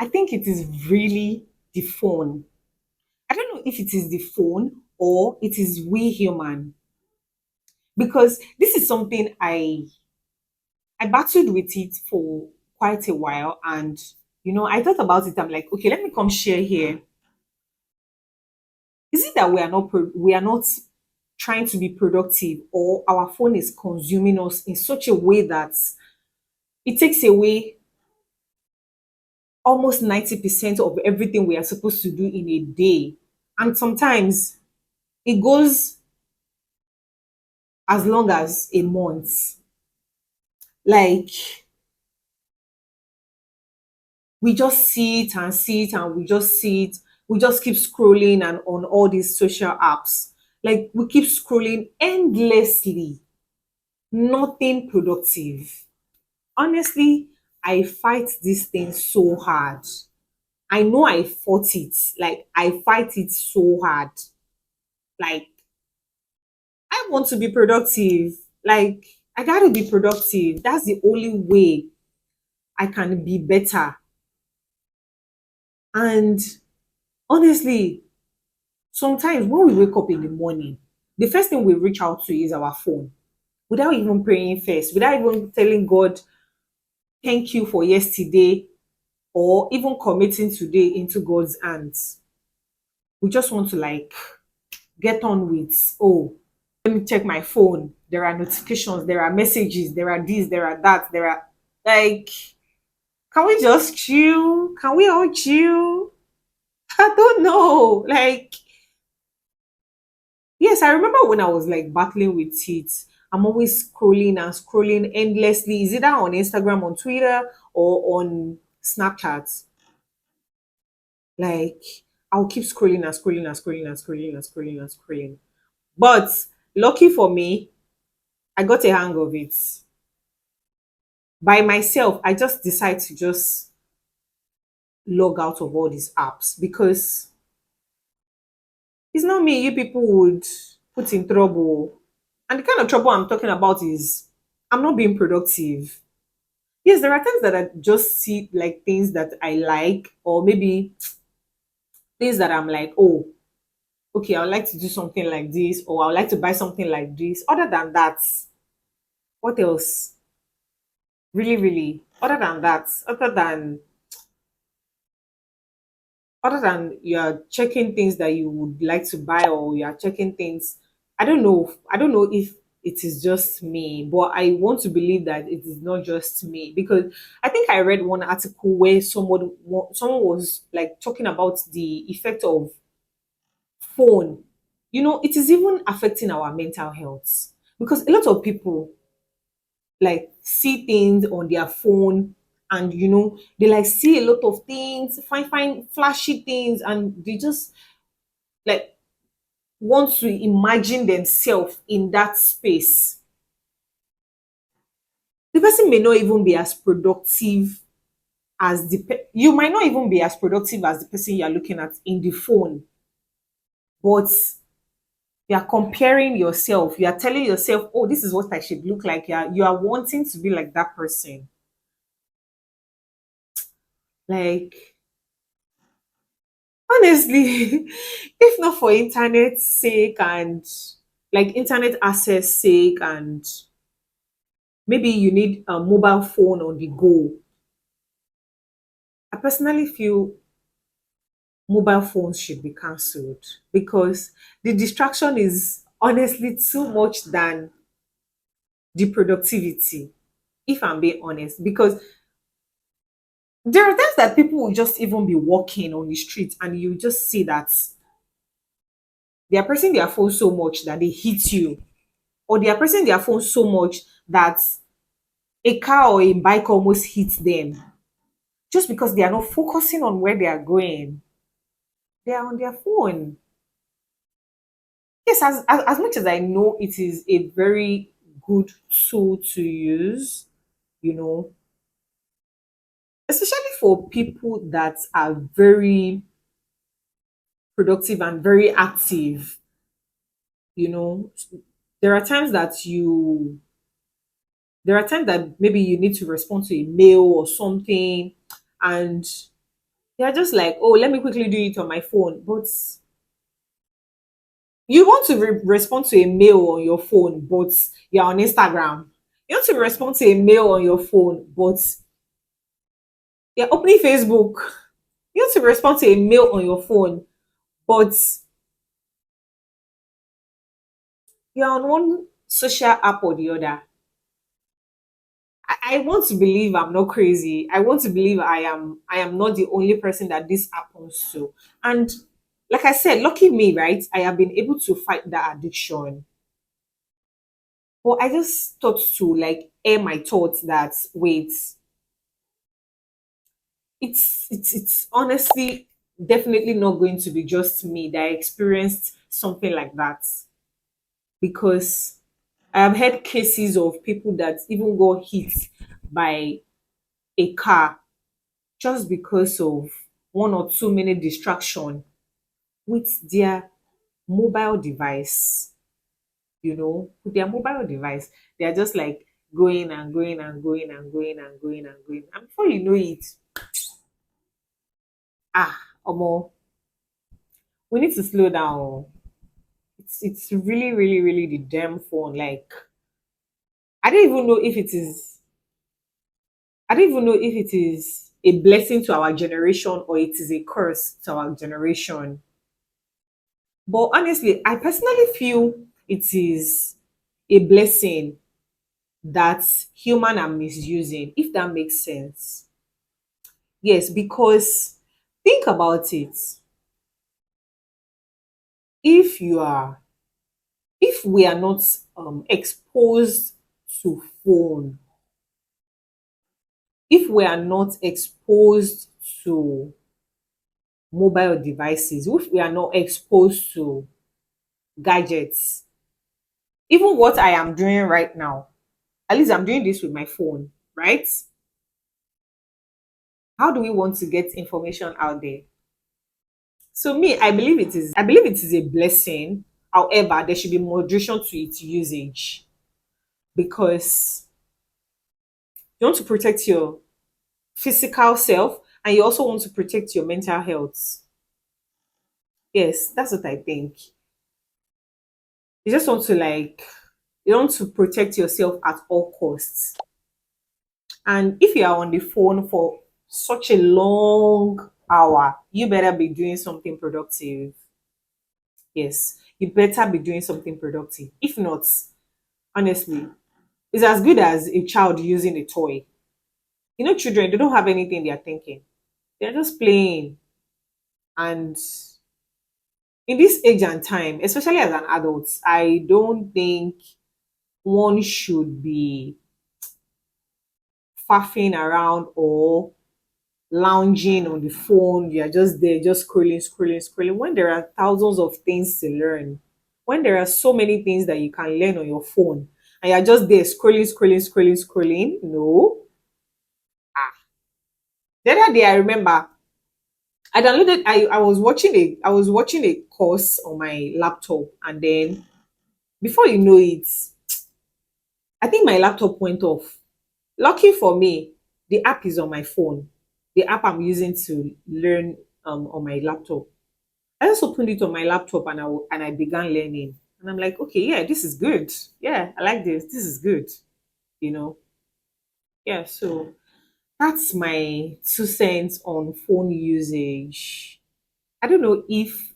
I think it is really the phone. I don't know if it is the phone or it is we human, because this is something I battled with it for quite a while, and I thought about it. I'm like, okay, let me come share here. Is it that we are not trying to be productive, or our phone is consuming us in such a way that it takes away almost 90% of everything we are supposed to do in a day? And sometimes it goes as long as a month. Like, we just sit and sit and we just sit, we just keep scrolling and on all these social apps. Like, we keep scrolling endlessly, nothing productive. Honestly, I fight this thing so hard. I know I fought it. Like, I fight it so hard. Like, I want to be productive. Like, I gotta be productive. That's the only way I can be better. And honestly, sometimes when we wake up in the morning, the first thing we reach out to is our phone, without even praying first, without even telling God, thank you for yesterday, or even committing today into God's hands. We just want to, like, get on with, oh, let me check my phone. There are notifications, there are messages, there are this, there are that, there are, like, can we just chill? Can we all chill? I don't know. Like, yes, I remember when I was like battling with it. I'm always scrolling and scrolling endlessly. Is it on Instagram, on Twitter, or on Snapchat? Like, I'll keep scrolling and scrolling and scrolling and scrolling and scrolling and scrolling. But lucky for me, I got a hang of it. By myself, I just decide to just log out of all these apps, because it's not me you people would put in trouble. And the kind of trouble I'm talking about is I'm not being productive. Yes, there are times that I just see like things that I like, or maybe things that I'm like, oh, okay, I would like to do something like this, or I would like to buy something like this. Other than that, what else? Really, really. Other than you're checking things that you would like to buy, or you're checking things, I don't know if it is just me, but I want to believe that it is not just me, because I think I read one article where someone was like talking about the effect of phone. It is even affecting our mental health, because a lot of people like see things on their phone, and they like see a lot of things, fine flashy things, and they just like want to imagine themselves in that space. The person may not even be as productive as you might not even be as productive as the person you're looking at in the phone, but you are comparing yourself, you are telling yourself, oh, this is what I should look like. You are wanting to be like that person. Like, honestly, if not for internet sake, and like internet access sake, and maybe you need a mobile phone on the go, I personally feel mobile phones should be cancelled, because the distraction is honestly too much than the productivity, if I'm being honest. Because there are times that people will just even be walking on the street, and you just see that they are pressing their phone so much that they hit you, or they are pressing their phone so much that a car or a bike almost hits them, just because they are not focusing on where they are going. They are on their phone. Yes, as much as I know it is a very good tool to use, you know, especially for people that are very productive and very active, you know, there are times that maybe you need to respond to a mail or something, and They're just like, oh, let me quickly do it on my phone. But you want to respond to a mail on your phone, but you're on Instagram. You want to respond to a mail on your phone, but you're opening Facebook. You want to respond to a mail on your phone, but you're on one social app or the other. I want to believe I'm not crazy. I want to believe I am not the only person that this happens to. And like I said, lucky me, right? I have been able to fight that addiction. But I just thought to like air my thoughts that wait, it's honestly definitely not going to be just me that experienced something like that, because I have heard cases of people that even got hit by a car just because of 1 or 2 minute distraction with their mobile device. With their mobile device, they are just like going and going and going and going and going and going. And before you know it, omo, we need to slow down. It's really, really, really the damn phone. Like I don't even know if it is I don't even know if it is a blessing to our generation or it is a curse to our generation. But honestly, I personally feel it is a blessing that human are misusing, if that makes sense. Yes, because think about it. If you are if we are not exposed to phone, if we are not exposed to mobile devices, if we are not exposed to gadgets, even what I am doing right now, at least I'm doing this with my phone, right? How do we want to get information out there? So me, I believe it is a blessing. However, there should be moderation to its usage, because you want to protect your physical self and you also want to protect your mental health. Yes, that's what I think. You just want to like you want to protect yourself at all costs. And if you are on the phone for such a long hour, you better be doing something productive. Yes, you better be doing something productive. If not, honestly, it's as good as a child using a toy. Children, they don't have anything they are thinking. They're just playing. And in this age and time, especially as an adult, I don't think one should be faffing around or lounging on the phone. You're just there, just scrolling, scrolling, scrolling. When there are thousands of things to learn, when there are so many things that you can learn on your phone, and you're just there scrolling, scrolling, scrolling, scrolling. No. Ah. The other day I remember I was watching a course on my laptop, and then before you know it, I think my laptop went off. Lucky for me, the app is on my phone. The app I'm using to learn on my laptop. I just opened it on my laptop and I began learning. And I'm like, okay, yeah, this is good. Yeah, I like this. This is good. You know. Yeah, so that's my 2 cents on phone usage. I don't know if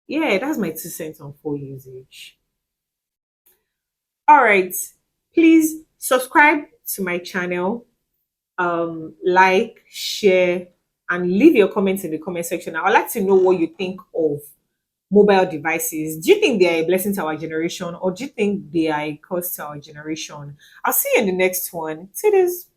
yeah, that's my 2 cents on phone usage. All right. Please subscribe to my channel, like, share, and leave your comments in the comment section. I would like to know what you think of mobile devices. Do you think they are a blessing to our generation, or do you think they are a curse to our generation? I'll see you in the next one. See this.